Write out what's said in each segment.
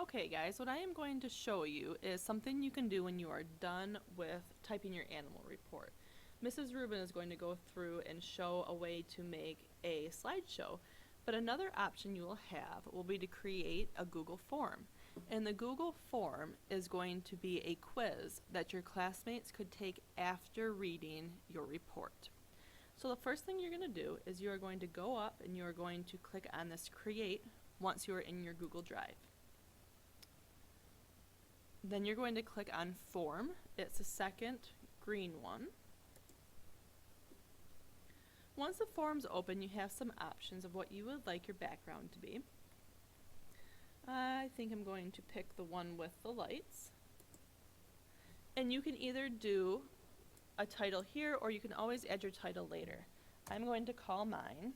Okay guys, what I am going to show you is something you can do when you are done with typing your animal report. Mrs. Rubin is going to go through and show a way to make a slideshow, but another option you will have will be to create a Google form. And the Google form is going to be a quiz that your classmates could take after reading your report. So the first thing you're going to do is you are going to go up and you are going to click on this create once you are in your Google Drive. Then you're going to click on form. It's the second green one. Once the form's open, you have some options of what you would like your background to be. I think I'm going to pick the one with the lights. And you can either do a title here or you can always add your title later. I'm going to call mine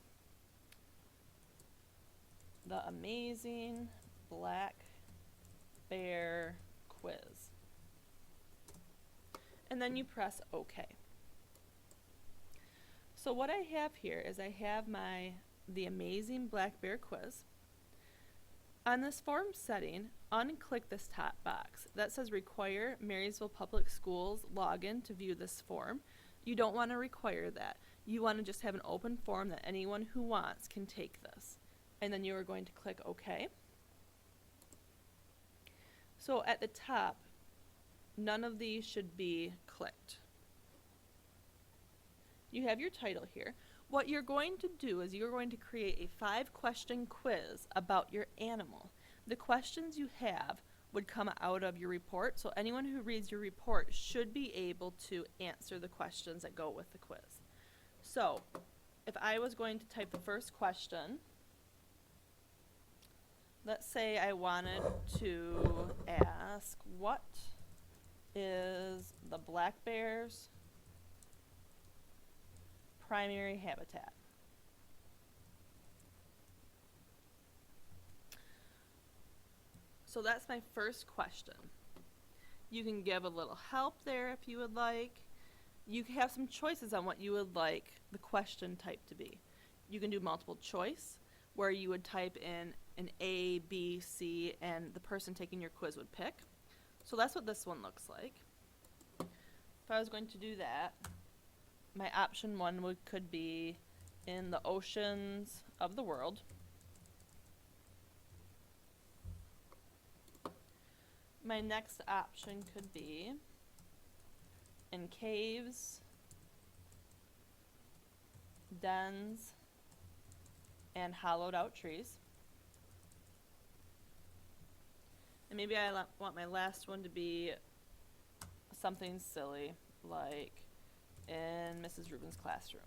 The Amazing Black Bear Quiz. And then you press OK. So what I have here is I have the Amazing Black Bear Quiz. On this form setting, unclick this top box that says require Marysville Public Schools login to view this form. You don't want to require that. You want to just have an open form that anyone who wants can take this. And then you are going to click OK. So at the top, none of these should be clicked. You have your title here. What you're going to do is you're going to create a 5-question quiz about your animal. The questions you have would come out of your report, so anyone who reads your report should be able to answer the questions that go with the quiz. So, if I was going to type the first question, let's say I wanted to ask, what is the black bear's primary habitat? So that's my first question. You can give a little help there if you would like. You have some choices on what you would like the question type to be. You can do multiple choice, where you would type in an A, B, C, and the person taking your quiz would pick. So that's what this one looks like. If I was going to do that, my option 1 could be in the oceans of the world. My next option could be in caves, dens, and hollowed out trees. And maybe I want my last one to be something silly, like in Mrs. Rubin's classroom.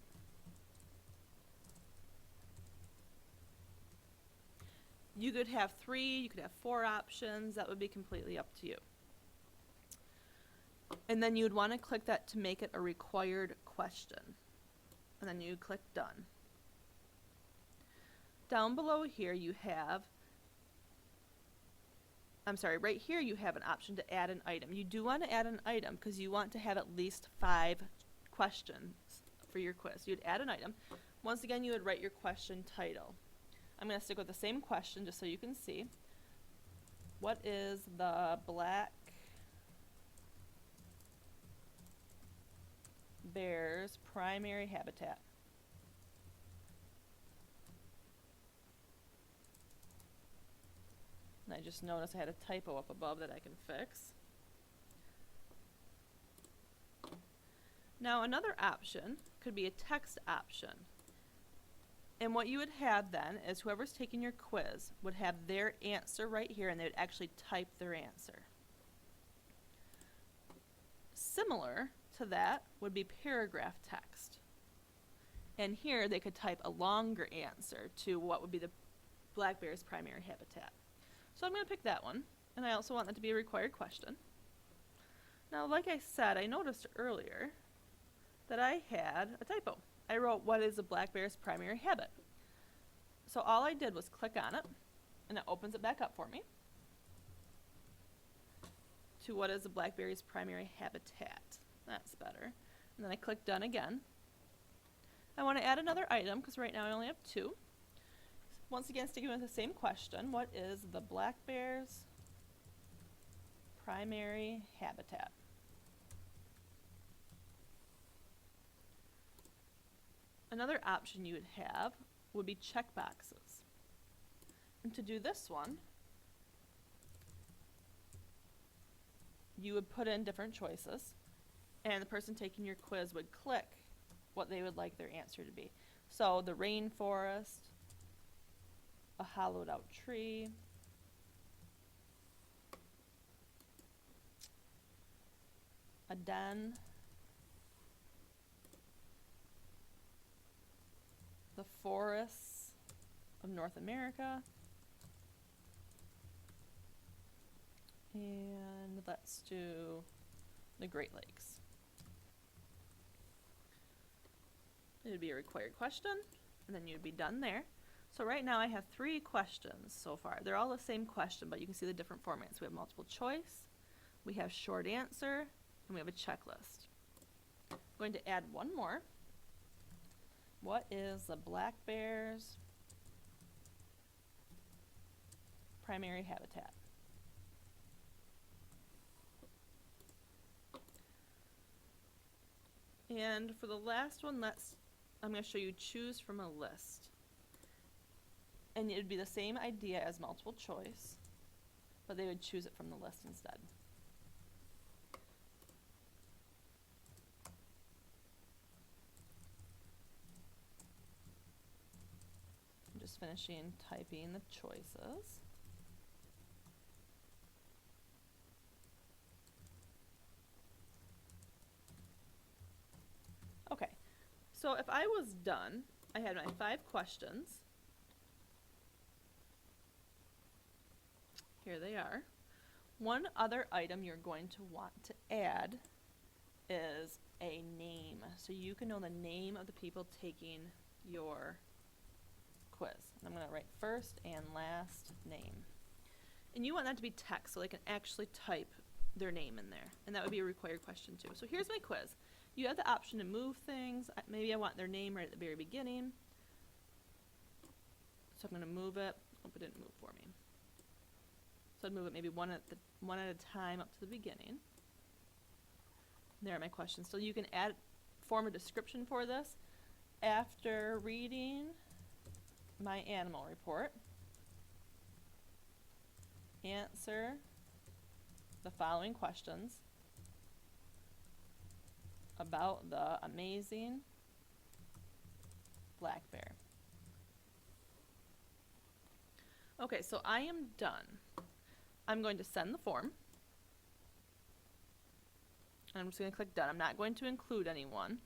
You could have 3, you could have 4 options. That would be completely up to you. And then you would want to click that to make it a required question. And then you click done. Down below here you have, right here you have an option to add an item. You do want to add an item because you want to have at least 5 questions for your quiz. You'd add an item. Once again, you would write your question title. I'm going to stick with the same question just so you can see. What is the black bear's primary habitat? And I just noticed I had a typo up above that I can fix. Now another option could be a text option. And what you would have then is whoever's taking your quiz would have their answer right here and they would actually type their answer. Similar to that would be paragraph text. And here they could type a longer answer to what would be the black bear's primary habitat. So I'm going to pick that one, and I also want that to be a required question. Now, like I said, I noticed earlier that I had a typo. I wrote, what is a black bear's primary habit? So all I did was click on it, and it opens it back up for me to what is a black bear's primary habitat. That's better. And then I click done again. I want to add another item, because right now I only have 2. Once again, sticking with the same question, what is the black bear's primary habitat. Another option you would have would be checkboxes. And to do this one, you would put in different choices, and the person taking your quiz would click what they would like their answer to be. So the rainforest, a hollowed out tree, a den, the forests of North America, and let's do the Great Lakes. It would be a required question, and then you'd be done there. So right now I have 3 questions so far. They're all the same question, but you can see the different formats. We have multiple choice, we have short answer, and we have a checklist. I'm going to add one more. What is the black bear's primary habitat? And for the last one, I'm going to show you choose from a list. And it would be the same idea as multiple choice, but they would choose it from the list instead. I'm just finishing typing the choices. Okay, so if I was done, I had my 5 questions. Here they are. One other item you're going to want to add is a name, so you can know the name of the people taking your quiz. And I'm going to write first and last name. And you want that to be text, so they can actually type their name in there. And that would be a required question too. So here's my quiz. You have the option to move things. Maybe I want their name right at the very beginning. So I'm going to move it. Hope it didn't move for me. So I'd move it maybe one at a time up to the beginning. There are my questions. So you can form a description for this. After reading my animal report, answer the following questions about the amazing black bear. Okay, so I am done. I'm going to send the form. And I'm just going to click done. I'm not going to include anyone.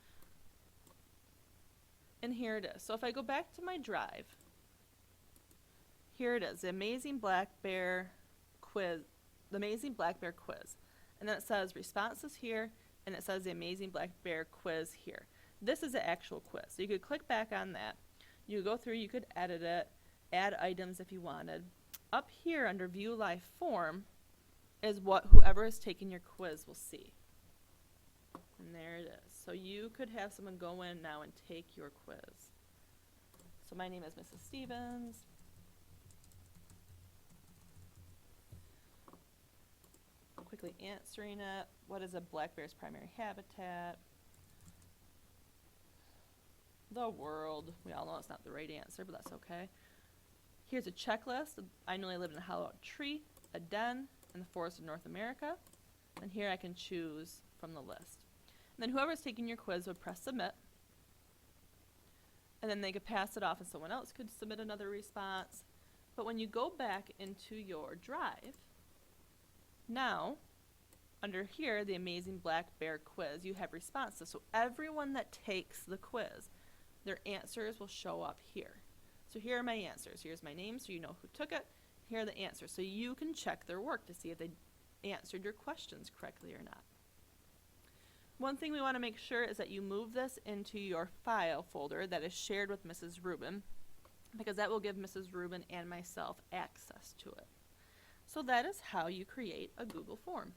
And here it is. So if I go back to my drive, here it is, the Amazing Black Bear quiz, the Amazing Black Bear quiz. And then it says responses here, and it says the Amazing Black Bear quiz here. This is the actual quiz. So you could click back on that. You could go through, you could edit it, add items if you wanted. Up here under View Live Form is what whoever is taking your quiz will see. And there it is. So you could have someone go in now and take your quiz. So my name is Mrs. Stevens. Quickly answering it. What is a black bear's primary habitat? The world. We all know it's not the right answer, but that's okay. Here's a checklist. I know I live in a hollowed tree, a den, and the forest of North America. And here I can choose from the list. And then whoever's taking your quiz would press submit. And then they could pass it off and someone else could submit another response. But when you go back into your drive, now, under here, the Amazing Black Bear quiz, you have responses. So everyone that takes the quiz, their answers will show up here. So here are my answers. Here's my name, so you know who took it. Here are the answers. So you can check their work to see if they answered your questions correctly or not. One thing we want to make sure is that you move this into your file folder that is shared with Mrs. Rubin, because that will give Mrs. Rubin and myself access to it. So that is how you create a Google form.